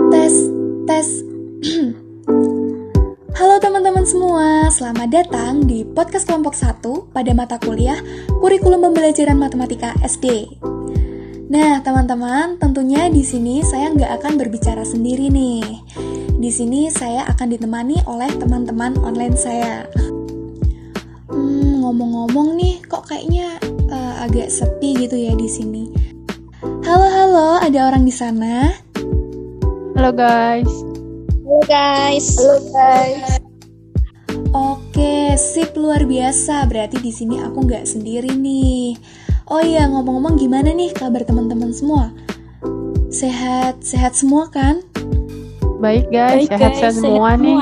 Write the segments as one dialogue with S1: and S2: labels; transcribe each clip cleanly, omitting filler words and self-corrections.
S1: Tes, tes. Halo teman-teman semua, selamat datang di podcast kelompok 1 pada mata kuliah Kurikulum Pembelajaran Matematika SD. Nah, teman-teman, tentunya di sini saya nggak akan berbicara sendiri nih. Di sini saya akan ditemani oleh teman-teman online saya. Ngomong-ngomong nih, kok kayaknya agak sepi gitu ya di sini. Halo, ada orang di sana?
S2: Halo guys.
S1: Oke, sip, luar biasa. Berarti di sini aku nggak sendiri nih. Oh iya, ngomong-ngomong gimana nih kabar teman-teman semua? Sehat semua kan?
S2: Baik guys, sehat semua nih.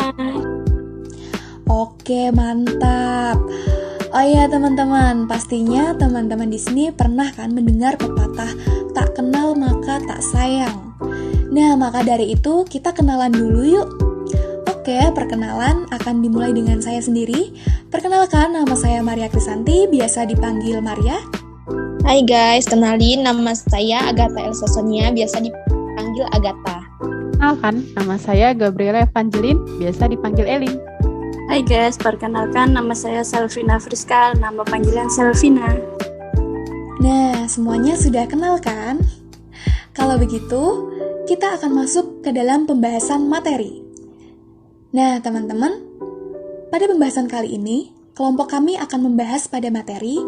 S1: Oke, mantap. Oh iya teman-teman, pastinya teman-teman di sini pernah kan mendengar pepatah tak kenal maka tak sayang. Nah, maka dari itu kita kenalan dulu yuk. Oke, perkenalan akan dimulai dengan saya sendiri. Perkenalkan, nama saya Maria Krisanti, biasa dipanggil Maria.
S3: Hai guys, kenalin nama saya Agatha Elsa Sonia, biasa dipanggil Agatha.
S2: Kenalkan, nama saya Gabriela Evangeline, biasa dipanggil Elin.
S4: Hai guys, perkenalkan nama saya Selvina Friska, nama panggilan Selvina.
S1: Nah, semuanya sudah kenal kan? Kalau begitu, kita akan masuk ke dalam pembahasan materi. Nah, teman-teman, pada pembahasan kali ini, kelompok kami akan membahas pada materi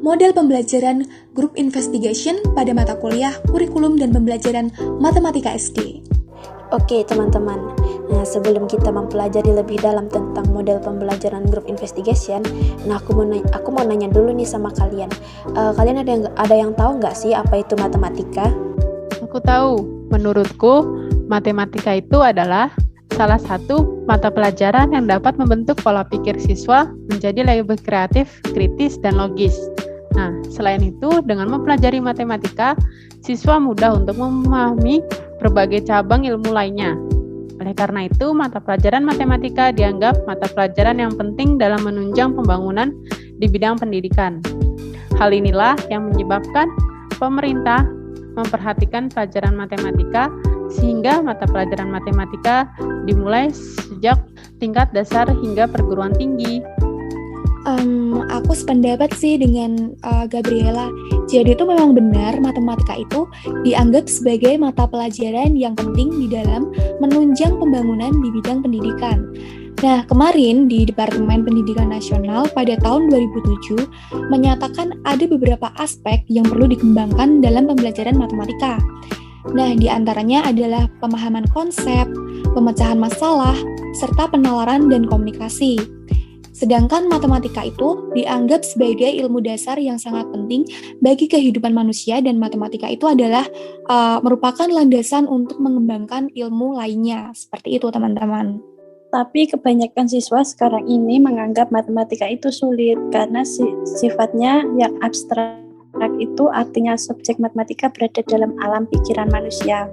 S1: model pembelajaran Group Investigation pada mata kuliah Kurikulum dan Pembelajaran Matematika SD.
S4: Oke teman-teman, nah sebelum kita mempelajari lebih dalam tentang model pembelajaran Group Investigation, nah aku mau nanya dulu nih sama kalian. Kalian ada yang tahu nggak sih apa itu matematika?
S2: Aku tahu, menurutku matematika itu adalah salah satu mata pelajaran yang dapat membentuk pola pikir siswa menjadi lebih kreatif, kritis, dan logis. Nah, selain itu, dengan mempelajari matematika, siswa mudah untuk memahami berbagai cabang ilmu lainnya. Oleh karena itu, mata pelajaran matematika dianggap mata pelajaran yang penting dalam menunjang pembangunan di bidang pendidikan. Hal inilah yang menyebabkan pemerintah memperhatikan pelajaran matematika sehingga mata pelajaran matematika dimulai sejak tingkat dasar hingga perguruan tinggi.
S1: Aku sependapat sih dengan Gabriela. Jadi itu memang benar matematika itu dianggap sebagai mata pelajaran yang penting di dalam menunjang pembangunan di bidang pendidikan. Nah, kemarin di Departemen Pendidikan Nasional pada tahun 2007 menyatakan ada beberapa aspek yang perlu dikembangkan dalam pembelajaran matematika. Nah, di antaranya adalah pemahaman konsep, pemecahan masalah, serta penalaran dan komunikasi. Sedangkan matematika itu dianggap sebagai ilmu dasar yang sangat penting bagi kehidupan manusia dan matematika itu adalah merupakan landasan untuk mengembangkan ilmu lainnya. Seperti itu, teman-teman.
S4: Tapi kebanyakan siswa sekarang ini menganggap matematika itu sulit karena sifatnya yang abstrak itu artinya subjek matematika berada dalam alam pikiran manusia.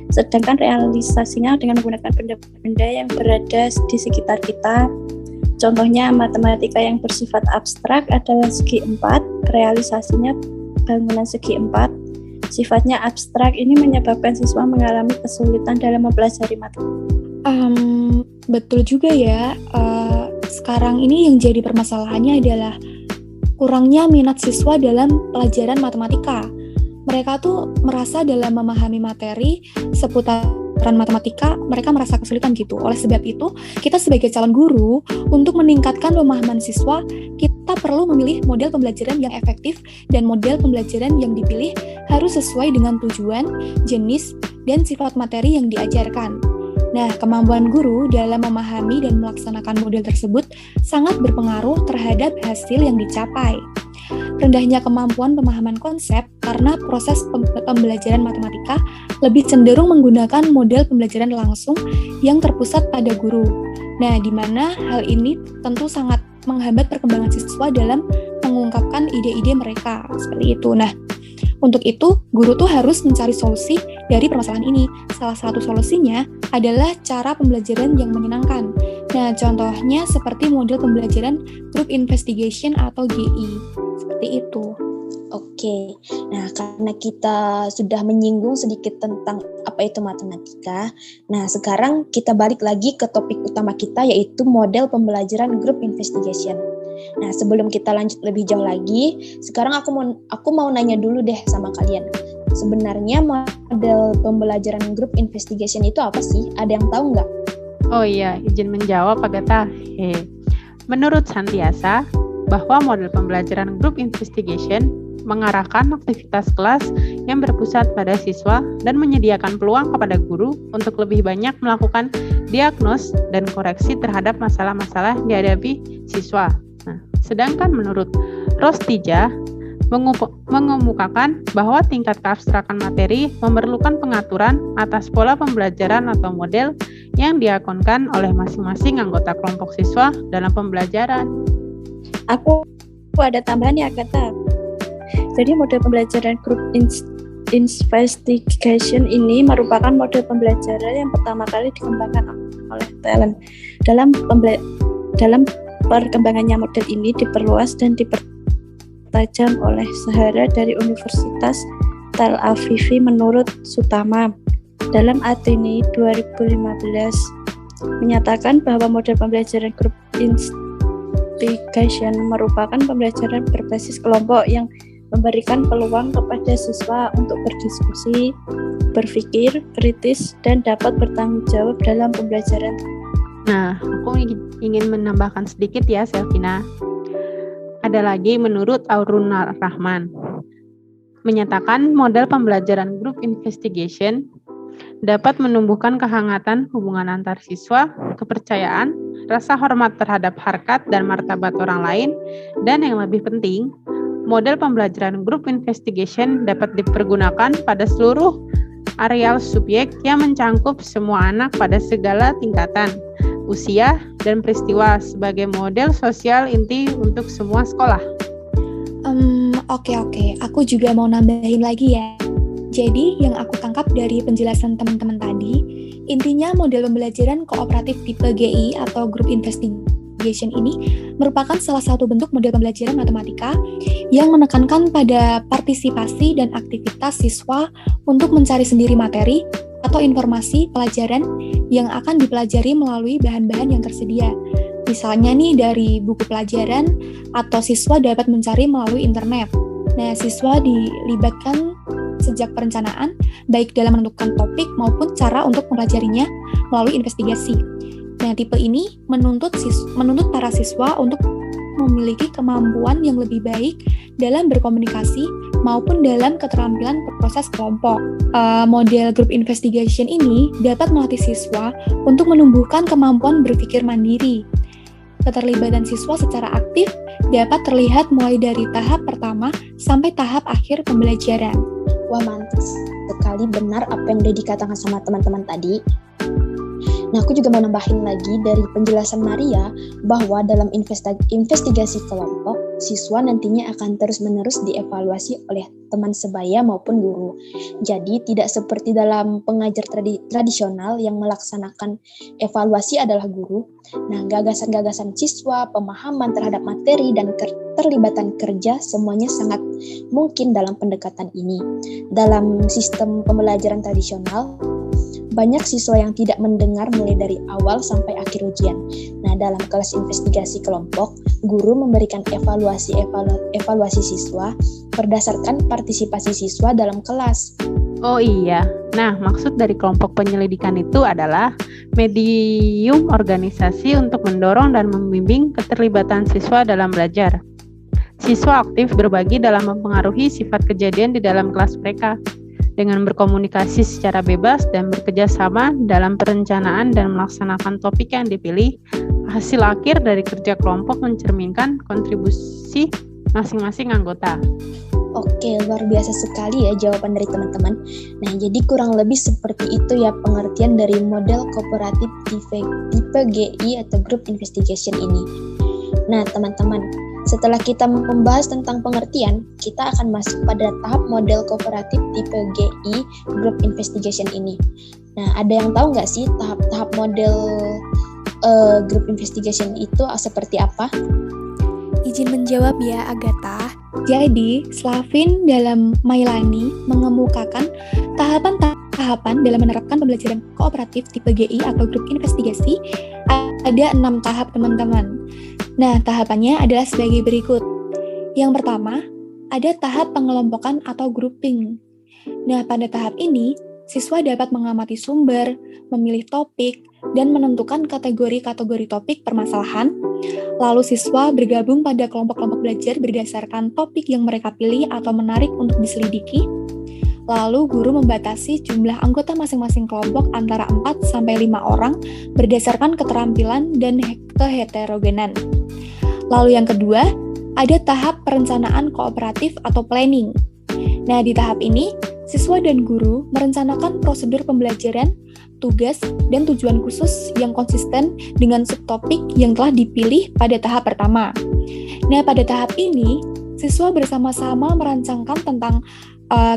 S4: Sedangkan realisasinya dengan menggunakan benda-benda yang berada di sekitar kita. Contohnya matematika yang bersifat abstrak adalah segi 4, realisasinya bangunan segi 4. Sifatnya abstrak ini menyebabkan siswa mengalami kesulitan dalam mempelajari matematika.
S1: Betul juga ya, sekarang ini yang jadi permasalahannya adalah kurangnya minat siswa dalam pelajaran matematika. Mereka tuh merasa dalam memahami materi seputaran matematika, mereka merasa kesulitan gitu. Oleh sebab itu, kita sebagai calon guru, untuk meningkatkan pemahaman siswa, kita perlu memilih model pembelajaran yang efektif dan model pembelajaran yang dipilih harus sesuai dengan tujuan, jenis, dan sifat materi yang diajarkan. Nah, kemampuan guru dalam memahami dan melaksanakan model tersebut sangat berpengaruh terhadap hasil yang dicapai. Rendahnya kemampuan pemahaman konsep karena proses pembelajaran matematika lebih cenderung menggunakan model pembelajaran langsung yang terpusat pada guru. Nah, di mana hal ini tentu sangat menghambat perkembangan siswa dalam mengungkapkan ide-ide mereka, seperti itu. Nah, untuk itu, guru tuh harus mencari solusi dari permasalahan ini. Salah satu solusinya adalah cara pembelajaran yang menyenangkan. Nah, contohnya seperti model pembelajaran Group Investigation atau GI. Seperti itu.
S3: Oke, nah karena kita sudah menyinggung sedikit tentang apa itu matematika, nah sekarang kita balik lagi ke topik utama kita yaitu model pembelajaran group investigation. Nah sebelum kita lanjut lebih jauh lagi, sekarang aku mau nanya dulu deh sama kalian. Sebenarnya model pembelajaran group investigation itu apa sih? Ada yang tahu nggak?
S2: Oh iya, izin menjawab Agatha. Menurut Santiasa, bahwa model pembelajaran group investigation mengarahkan aktivitas kelas yang berpusat pada siswa dan menyediakan peluang kepada guru untuk lebih banyak melakukan diagnos dan koreksi terhadap masalah-masalah yang dihadapi siswa. Nah, sedangkan menurut Rostija mengemukakan bahwa tingkat keabstrakan materi memerlukan pengaturan atas pola pembelajaran atau model yang diakonkan oleh masing-masing anggota kelompok siswa dalam pembelajaran.
S4: Aku ada tambahan ya, Agatha. Jadi model pembelajaran group investigation ini merupakan model pembelajaran yang pertama kali dikembangkan oleh Thelen. Dalam perkembangannya model ini diperluas dan dipertajam oleh Sahara dari Universitas Tel Aviv menurut Sutama. Dalam Athene 2015 menyatakan bahwa model pembelajaran group investigation merupakan pembelajaran berbasis kelompok yang memberikan peluang kepada siswa untuk berdiskusi, berpikir kritis, dan dapat bertanggung jawab dalam pembelajaran.
S2: Nah, aku ingin menambahkan sedikit ya, Selvina. Ada lagi menurut Aurun Rahman, menyatakan model pembelajaran group investigation dapat menumbuhkan kehangatan hubungan antar siswa, kepercayaan, rasa hormat terhadap harkat dan martabat orang lain, dan yang lebih penting, model pembelajaran group investigation dapat dipergunakan pada seluruh areal subjek yang mencangkup semua anak pada segala tingkatan, usia, dan peristiwa sebagai model sosial inti untuk semua sekolah.
S1: Oke. Aku juga mau nambahin lagi ya. Jadi, yang aku tangkap dari penjelasan teman-teman tadi, intinya model pembelajaran kooperatif tipe GI atau Group Investigation ini merupakan salah satu bentuk model pembelajaran matematika yang menekankan pada partisipasi dan aktivitas siswa untuk mencari sendiri materi atau informasi pelajaran yang akan dipelajari melalui bahan-bahan yang tersedia. Misalnya nih dari buku pelajaran atau siswa dapat mencari melalui internet. Nah, siswa dilibatkan sejak perencanaan, baik dalam menentukan topik maupun cara untuk mempelajarinya melalui investigasi. Nah, tipe ini menuntut para siswa untuk memiliki kemampuan yang lebih baik dalam berkomunikasi maupun dalam keterampilan proses kelompok. Model group investigation ini dapat melatih siswa untuk menumbuhkan kemampuan berpikir mandiri. Keterlibatan siswa secara aktif dapat terlihat mulai dari tahap pertama sampai tahap akhir pembelajaran.
S3: Wah, mantap sekali, benar apa yang udah dikatakan sama teman-teman tadi. Nah, aku juga mau nambahin lagi dari penjelasan Maria bahwa dalam investigasi kelompok, siswa nantinya akan terus-menerus dievaluasi oleh teman sebaya maupun guru. Jadi, tidak seperti dalam pengajar tradisional yang melaksanakan evaluasi adalah guru. Nah, gagasan-gagasan siswa, pemahaman terhadap materi, dan keterlibatan kerja semuanya sangat mungkin dalam pendekatan ini. Dalam sistem pembelajaran tradisional, banyak siswa yang tidak mendengar mulai dari awal sampai akhir ujian. Nah, dalam kelas investigasi kelompok, guru memberikan evaluasi siswa berdasarkan partisipasi siswa dalam kelas.
S2: Oh iya, nah maksud dari kelompok penyelidikan itu adalah medium organisasi untuk mendorong dan membimbing keterlibatan siswa dalam belajar. Siswa aktif berbagi dalam mempengaruhi sifat kejadian di dalam kelas mereka, dengan berkomunikasi secara bebas dan bekerja sama dalam perencanaan dan melaksanakan topik yang dipilih. Hasil akhir dari kerja kelompok mencerminkan kontribusi masing-masing anggota.
S3: Oke, luar biasa sekali ya jawaban dari teman-teman. Nah, jadi kurang lebih seperti itu ya pengertian dari model kooperatif tipe GI atau Group Investigation ini. Nah, teman-teman, setelah kita membahas tentang pengertian, kita akan masuk pada tahap model kooperatif tipe GI Group Investigation ini. Nah, ada yang tahu nggak sih tahap-tahap model Group Investigation itu seperti apa?
S1: Izin menjawab ya, Agatha. Jadi, Slavin dalam Mailani mengemukakan tahapan-tahapan dalam menerapkan pembelajaran kooperatif tipe GI atau grup investigasi. Ada 6 tahap, teman-teman. Nah, tahapannya adalah sebagai berikut. Yang pertama, ada tahap pengelompokan atau grouping. Nah, pada tahap ini, siswa dapat mengamati sumber, memilih topik, dan menentukan kategori-kategori topik permasalahan. Lalu siswa bergabung pada kelompok-kelompok belajar berdasarkan topik yang mereka pilih atau menarik untuk diselidiki. Lalu guru membatasi jumlah anggota masing-masing kelompok antara 4-5 orang berdasarkan keterampilan dan keheterogenan. Lalu yang kedua, ada tahap perencanaan kooperatif atau planning. Nah, di tahap ini, siswa dan guru merencanakan prosedur pembelajaran, tugas, dan tujuan khusus yang konsisten dengan subtopik yang telah dipilih pada tahap pertama. Nah, pada tahap ini, siswa bersama-sama merancangkan tentang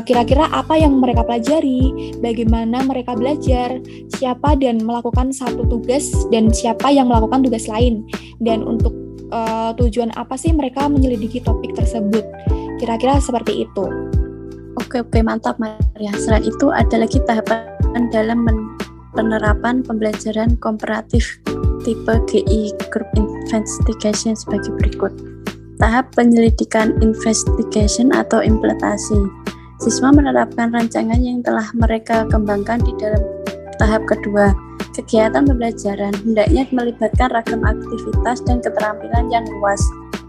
S1: kira-kira apa yang mereka pelajari, bagaimana mereka belajar, siapa dan melakukan satu tugas, dan siapa yang melakukan tugas lain, dan untuk tujuan apa sih mereka menyelidiki topik tersebut. Kira-kira seperti itu.
S4: Oke, mantap Maria. Selain itu ada lagi tahapan dalam penerapan pembelajaran komparatif tipe GI Group Investigation sebagai berikut. Tahap penyelidikan investigation atau implementasi. Siswa menerapkan rancangan yang telah mereka kembangkan di dalam tahap kedua. Kegiatan pembelajaran hendaknya melibatkan ragam aktivitas dan keterampilan yang luas,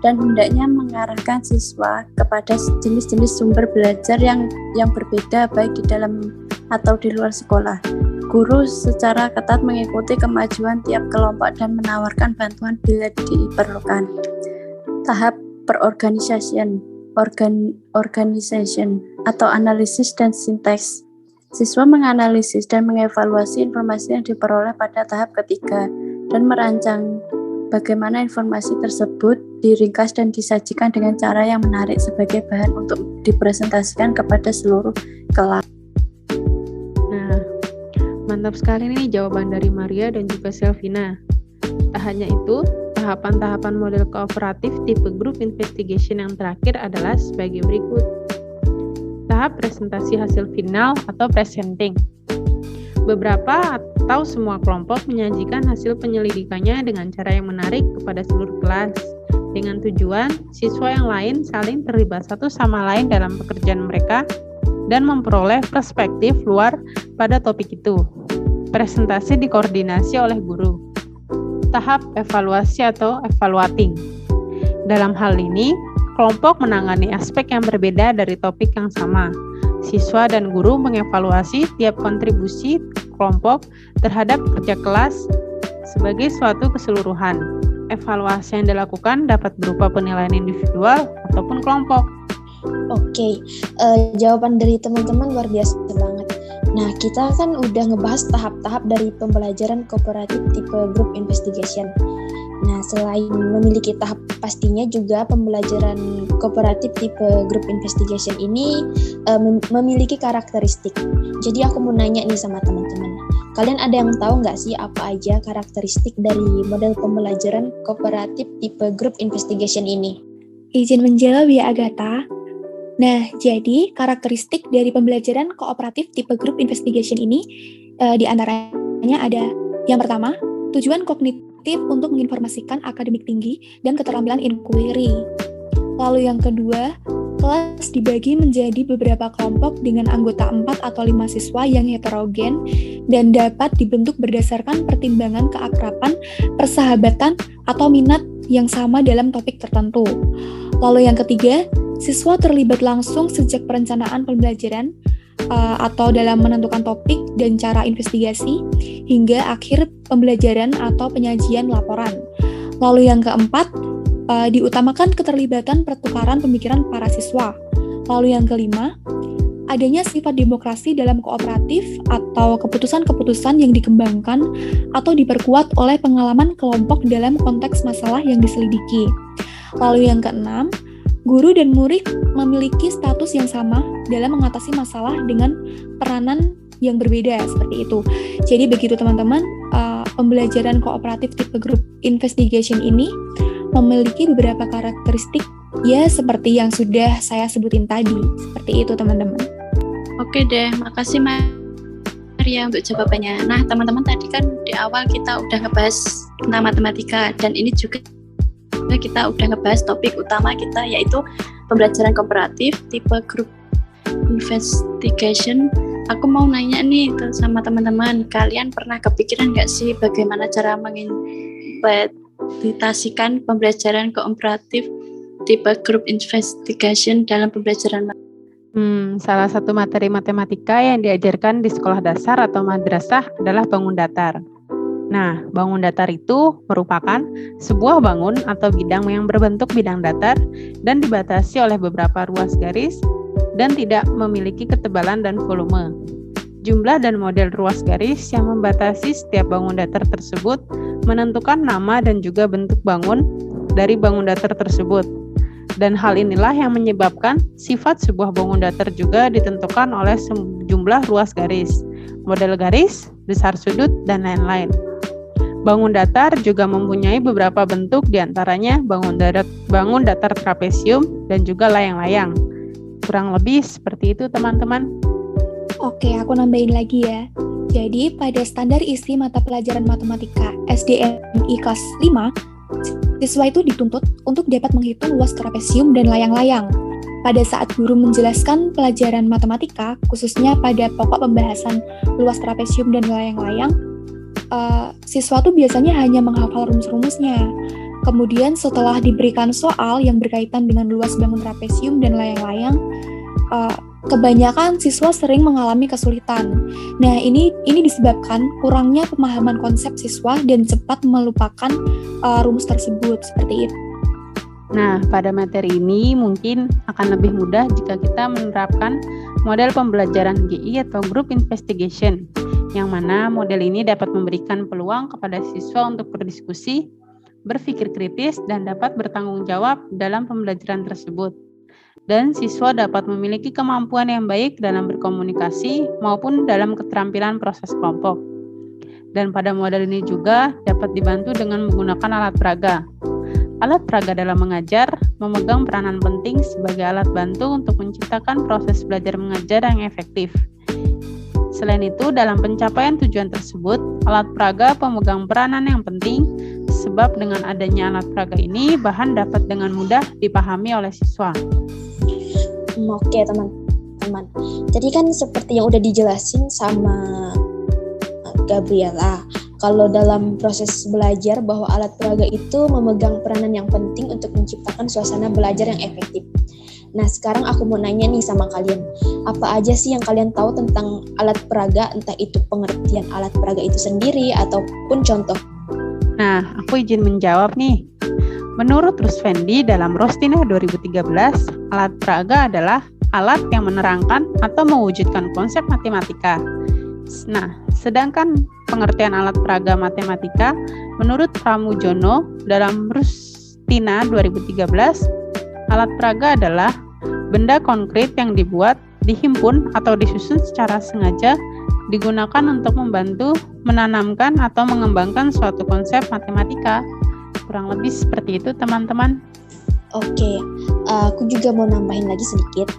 S4: dan hendaknya mengarahkan siswa kepada jenis-jenis sumber belajar yang berbeda baik di dalam atau di luar sekolah. Guru secara ketat mengikuti kemajuan tiap kelompok dan menawarkan bantuan bila diperlukan. Tahap perorganisasian, organization atau analisis dan sinteks. Siswa menganalisis dan mengevaluasi informasi yang diperoleh pada tahap ketiga dan merancang bagaimana informasi tersebut diringkas dan disajikan dengan cara yang menarik sebagai bahan untuk dipresentasikan kepada seluruh kelas.
S2: Nah, mantap sekali nih jawaban dari Maria dan juga Selvina. Tak hanya itu, tahapan-tahapan model kooperatif tipe group investigation yang terakhir adalah sebagai berikut. Tahap presentasi hasil final atau presenting. Beberapa atau semua kelompok menyajikan hasil penyelidikannya dengan cara yang menarik kepada seluruh kelas, dengan tujuan siswa yang lain saling terlibat satu sama lain dalam pekerjaan mereka dan memperoleh perspektif luar pada topik itu. Presentasi dikoordinasi oleh guru. Tahap evaluasi atau evaluating. Dalam hal ini, kelompok menangani aspek yang berbeda dari topik yang sama. Siswa dan guru mengevaluasi tiap kontribusi kelompok terhadap kerja kelas sebagai suatu keseluruhan. Evaluasi yang dilakukan dapat berupa penilaian individual ataupun kelompok.
S3: Oke, jawaban dari teman-teman luar biasa banget. Nah, kita kan udah ngebahas tahap-tahap dari pembelajaran kooperatif tipe group investigation. Nah, selain memiliki tahap pastinya juga pembelajaran kooperatif tipe group investigation ini memiliki karakteristik. Jadi aku mau nanya nih sama teman-teman. Kalian ada yang tahu nggak sih apa aja karakteristik dari model pembelajaran kooperatif tipe group investigation ini?
S1: Izin menjawab ya, Agatha. Nah, jadi karakteristik dari pembelajaran kooperatif tipe group investigation ini di antaranya ada yang pertama, tujuan kognitif untuk menginformasikan akademik tinggi dan keterampilan inquiry. Lalu yang kedua, kelas dibagi menjadi beberapa kelompok dengan anggota 4 atau 5 siswa yang heterogen dan dapat dibentuk berdasarkan pertimbangan keakraban, persahabatan, atau minat yang sama dalam topik tertentu. Lalu yang ketiga, siswa terlibat langsung sejak perencanaan pembelajaran atau dalam menentukan topik dan cara investigasi hingga akhir pembelajaran atau penyajian laporan. Lalu yang keempat, diutamakan keterlibatan pertukaran pemikiran para siswa. Lalu yang kelima, adanya sifat demokrasi dalam kooperatif atau keputusan-keputusan yang dikembangkan atau diperkuat oleh pengalaman kelompok dalam konteks masalah yang diselidiki. Lalu yang keenam, guru dan murid memiliki status yang sama dalam mengatasi masalah dengan peranan yang berbeda seperti itu. Jadi begitu teman-teman, pembelajaran kooperatif tipe group investigation ini memiliki beberapa karakteristik Ya, seperti yang sudah saya sebutin tadi. Seperti itu, teman-teman.
S4: Oke deh, makasih Maria untuk jawabannya. Nah, teman-teman tadi kan di awal kita udah ngebahas tentang matematika, dan ini juga kita udah ngebahas topik utama kita, yaitu pembelajaran komparatif tipe group investigation. Aku mau nanya nih sama teman-teman, kalian pernah kepikiran nggak sih bagaimana cara mengimplementasikan pembelajaran komparatif tipe group investigation dalam pembelajaran?
S2: Salah satu materi matematika yang diajarkan di sekolah dasar atau madrasah adalah bangun datar. Nah, bangun datar itu merupakan sebuah bangun atau bidang yang berbentuk bidang datar dan dibatasi oleh beberapa ruas garis dan tidak memiliki ketebalan dan volume. Jumlah dan model ruas garis yang membatasi setiap bangun datar tersebut menentukan nama dan juga bentuk bangun dari bangun datar tersebut. Dan hal inilah yang menyebabkan sifat sebuah bangun datar juga ditentukan oleh sejumlah ruas garis, model garis, besar sudut, dan lain-lain. Bangun datar juga mempunyai beberapa bentuk, diantaranya bangun datar trapesium dan juga layang-layang. Kurang lebih seperti itu, teman-teman.
S1: Oke, aku nambahin lagi ya. Jadi, pada standar isi mata pelajaran matematika SDMI kelas 5, siswa itu dituntut untuk dapat menghitung luas trapesium dan layang-layang. Pada saat guru menjelaskan pelajaran matematika, khususnya pada pokok pembahasan luas trapesium dan layang-layang, siswa tuh biasanya hanya menghafal rumus-rumusnya. Kemudian setelah diberikan soal yang berkaitan dengan luas bangun trapesium dan layang-layang, kebanyakan siswa sering mengalami kesulitan. Nah, ini disebabkan kurangnya pemahaman konsep siswa dan cepat melupakan rumus tersebut, seperti itu.
S2: Nah, pada materi ini mungkin akan lebih mudah jika kita menerapkan model pembelajaran GI atau Group Investigation, yang mana model ini dapat memberikan peluang kepada siswa untuk berdiskusi, berpikir kritis, dan dapat bertanggung jawab dalam pembelajaran tersebut. Dan siswa dapat memiliki kemampuan yang baik dalam berkomunikasi maupun dalam keterampilan proses kelompok. Dan pada model ini juga dapat dibantu dengan menggunakan alat peraga. Alat peraga dalam mengajar memegang peranan penting sebagai alat bantu untuk menciptakan proses belajar mengajar yang efektif. Selain itu, dalam pencapaian tujuan tersebut, alat peraga pemegang peranan yang penting, sebab dengan adanya alat peraga ini, bahan dapat dengan mudah dipahami oleh siswa.
S3: Oke, teman-teman. Jadi kan seperti yang udah dijelasin sama Gabriela, kalau dalam proses belajar bahwa alat peraga itu memegang peranan yang penting untuk menciptakan suasana belajar yang efektif. Nah, sekarang aku mau nanya nih sama kalian, apa aja sih yang kalian tahu tentang alat peraga, entah itu pengertian alat peraga itu sendiri ataupun contoh?
S2: Nah, aku izin menjawab nih. Menurut Rusvendi dalam Rostina 2013, alat peraga adalah alat yang menerangkan atau mewujudkan konsep matematika. Nah, sedangkan pengertian alat peraga matematika menurut Pramujono dalam Rustina 2013, alat peraga adalah benda konkret yang dibuat, dihimpun, atau disusun secara sengaja digunakan untuk membantu menanamkan atau mengembangkan suatu konsep matematika. Kurang lebih seperti itu, teman-teman.
S3: Oke, aku juga mau nambahin lagi sedikit.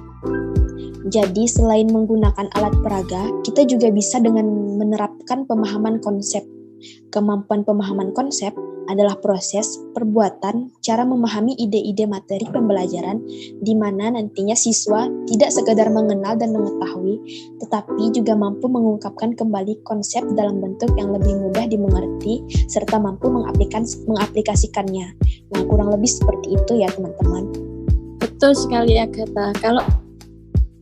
S3: Jadi, selain menggunakan alat peraga, kita juga bisa dengan menerapkan pemahaman konsep. Kemampuan pemahaman konsep adalah proses, perbuatan, cara memahami ide-ide materi pembelajaran di mana nantinya siswa tidak sekadar mengenal dan mengetahui, tetapi juga mampu mengungkapkan kembali konsep dalam bentuk yang lebih mudah dimengerti serta mampu mengaplikasikannya. Nah, kurang lebih seperti itu ya, teman-teman.
S4: Betul sekali, Agatha. Kalau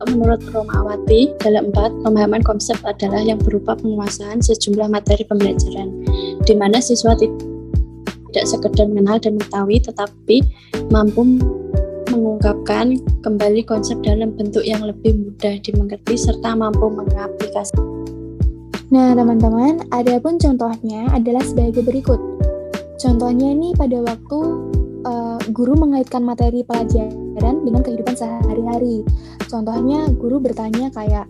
S4: menurut Romawati, dalam 4, pemahaman konsep adalah yang berupa penguasaan sejumlah materi pembelajaran, di mana siswa tidak sekedar mengenal dan mengetahui, tetapi mampu mengungkapkan kembali konsep dalam bentuk yang lebih mudah dimengerti serta mampu mengaplikasikan.
S1: Nah, teman-teman, adapun contohnya adalah sebagai berikut. Contohnya nih pada waktu guru mengaitkan materi pelajaran dengan kehidupan sehari-hari. Contohnya guru bertanya kayak,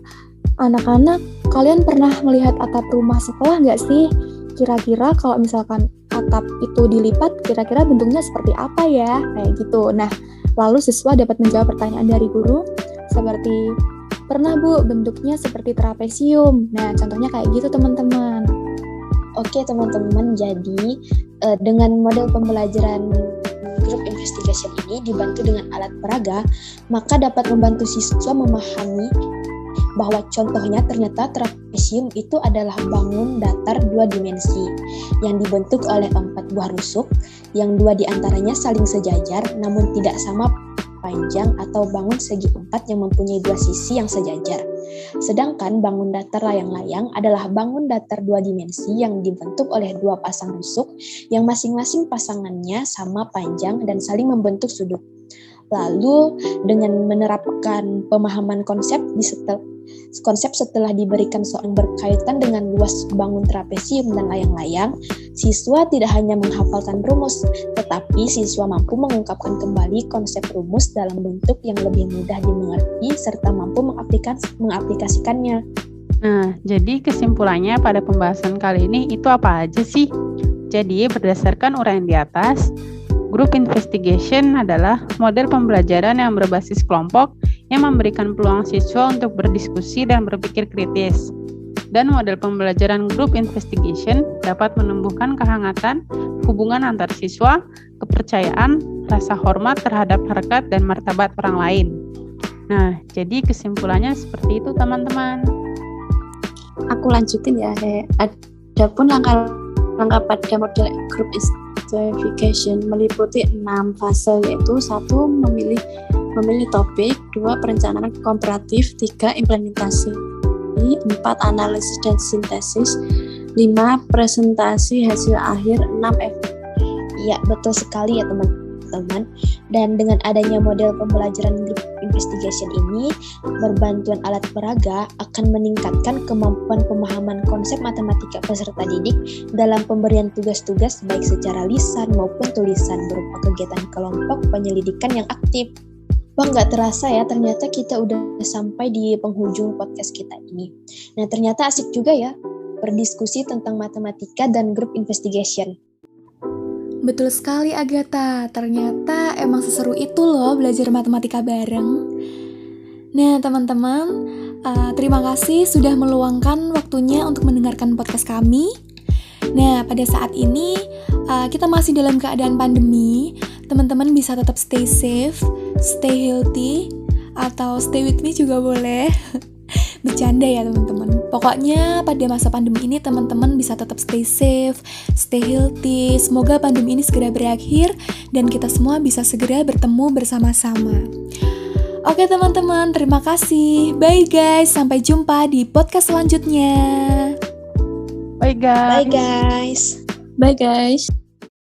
S1: anak-anak, kalian pernah melihat atap rumah sekolah nggak sih? Kira-kira kalau misalkan atap itu dilipat, kira-kira bentuknya seperti apa ya? Kayak gitu. Nah, Lalu siswa dapat menjawab pertanyaan dari guru seperti, pernah Bu, bentuknya seperti trapesium. Nah, contohnya kayak gitu teman-teman.
S3: Oke teman-teman, jadi dengan model pembelajaran group investigation ini dibantu dengan alat peraga, maka dapat membantu siswa memahami bahwa contohnya ternyata trapesium itu adalah bangun datar 2 dimensi yang dibentuk oleh 4 buah rusuk yang 2 diantaranya saling sejajar namun tidak sama panjang atau bangun segi 4 yang mempunyai 2 sisi yang sejajar. Sedangkan bangun datar layang-layang adalah bangun datar 2 dimensi yang dibentuk oleh 2 pasang rusuk yang masing-masing pasangannya sama panjang dan saling membentuk sudut. Lalu dengan menerapkan pemahaman konsep setelah diberikan soal yang berkaitan dengan luas bangun trapesium dan layang-layang, siswa tidak hanya menghafalkan rumus, tetapi siswa mampu mengungkapkan kembali konsep rumus dalam bentuk yang lebih mudah dimengerti serta mampu mengaplikasikannya.
S2: Nah, jadi kesimpulannya pada pembahasan kali ini itu apa aja sih? Jadi berdasarkan uraian di atas, Group investigation adalah model pembelajaran yang berbasis kelompok yang memberikan peluang siswa untuk berdiskusi dan berpikir kritis. Dan model pembelajaran group investigation dapat menumbuhkan kehangatan, hubungan antar siswa, kepercayaan, rasa hormat terhadap harkat dan martabat orang lain. Nah, jadi kesimpulannya seperti itu teman-teman.
S4: Aku lanjutin ya. Adapun langkah-langkah pada model group investigation meliputi 6 fase, yaitu 1. Memilih topik, 2. Perencanaan komparatif, 3. Implementasi, 4. Analisis dan sintesis, 5. Presentasi hasil akhir, 6.
S3: Iya, betul sekali ya teman-teman. Dan dengan adanya model pembelajaran group investigation ini, berbantuan alat peraga akan meningkatkan kemampuan pemahaman konsep matematika peserta didik dalam pemberian tugas-tugas baik secara lisan maupun tulisan berupa kegiatan kelompok penyelidikan yang aktif. Wah, nggak terasa ya, ternyata kita udah sampai di penghujung podcast kita ini. Nah, ternyata asik juga ya berdiskusi tentang matematika dan group investigation.
S1: Betul sekali Agatha, ternyata emang seseru itu loh belajar matematika bareng. Nah teman-teman, terima kasih sudah meluangkan waktunya untuk mendengarkan podcast kami. Nah pada saat ini kita masih dalam keadaan pandemi, teman-teman bisa tetap stay safe, stay healthy, atau stay with me juga boleh. Bercanda ya teman-teman. Pokoknya pada masa pandemi ini teman-teman bisa tetap stay safe, stay healthy. Semoga pandemi ini segera berakhir dan kita semua bisa segera bertemu bersama-sama. Oke teman-teman, terima kasih. Bye guys, sampai jumpa di podcast selanjutnya.
S2: Bye guys.
S3: Bye guys.
S4: Bye guys.